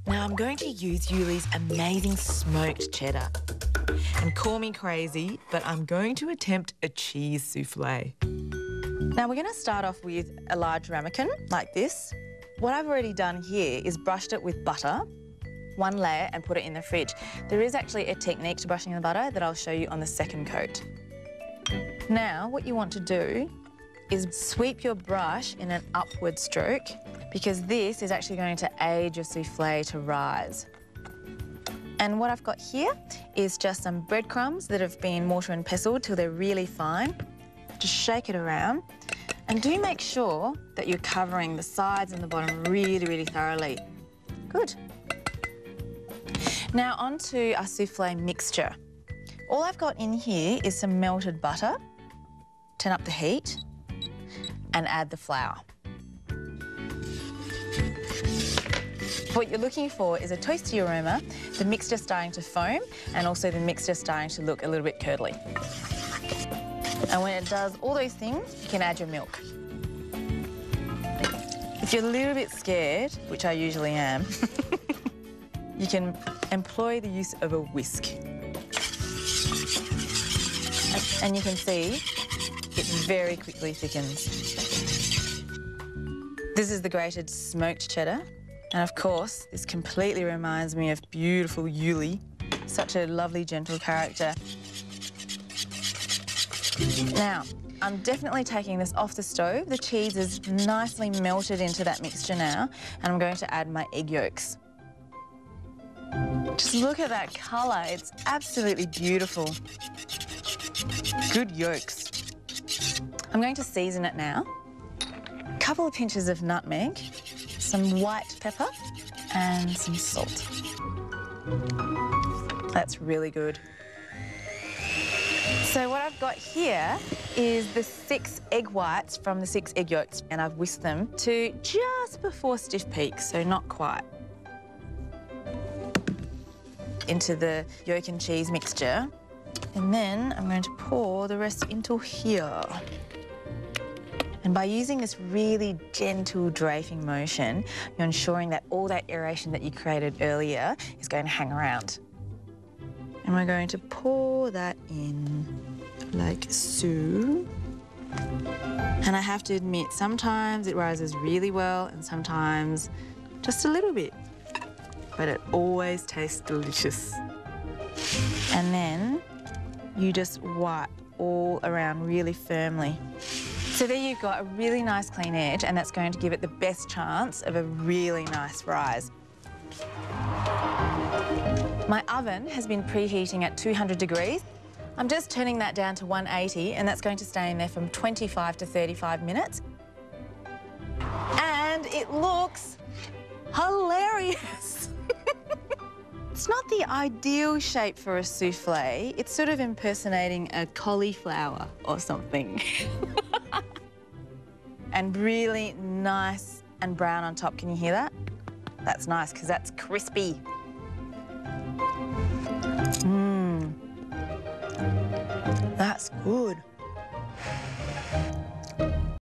Now I'm going to use Yuli's amazing smoked cheddar. And call me crazy, but I'm going to attempt a cheese souffle. Now we're going to start off with a large ramekin like this. What I've already done here is brushed it with butter, one layer, and put it in the fridge. There is actually a technique to brushing the butter that I'll show you on the second coat. Now what you want to do is sweep your brush in an upward stroke, because this is actually going to aid your souffle to rise. And what I've got here is just some breadcrumbs that have been mortar and pestled till they're really fine. Just shake it around, and do make sure that you're covering the sides and the bottom really, really thoroughly. Good. Now onto our souffle mixture. All I've got in here is some melted butter. Turn up the heat and add the flour. What you're looking for is a toasty aroma, the mixture starting to foam, and also the mixture starting to look a little bit curdly. And when it does all those things, you can add your milk. If you're a little bit scared, which I usually am, you can employ the use of a whisk. And you can see it very quickly thickens. This is the grated smoked cheddar. And of course, this completely reminds me of beautiful Yuli. Such a lovely, gentle character. Now, I'm definitely taking this off the stove. The cheese is nicely melted into that mixture now, and I'm going to add my egg yolks. Just look at that colour. It's absolutely beautiful. Good yolks. I'm going to season it now. A couple of pinches of nutmeg, some white pepper, and some salt. That's really good. So what I've got here is the 6 egg whites from the 6 egg yolks, and I've whisked them to just before stiff peak, so not quite. Into the yolk and cheese mixture, and then I'm going to pour the rest into here. And by using this really gentle draping motion, you're ensuring that all that aeration that you created earlier is going to hang around. And we're going to pour that in like so. And I have to admit, sometimes it rises really well and sometimes just a little bit. But it always tastes delicious. And then you just wipe all around really firmly. So there you've got a really nice clean edge, and that's going to give it the best chance of a really nice rise. My oven has been preheating at 200 degrees. I'm just turning that down to 180, and that's going to stay in there from 25 to 35 minutes. And it looks hilarious. It's not the ideal shape for a souffle. It's sort of impersonating a cauliflower or something. And really nice and brown on top. Can you hear that? That's nice, because that's crispy. Mmm. That's good.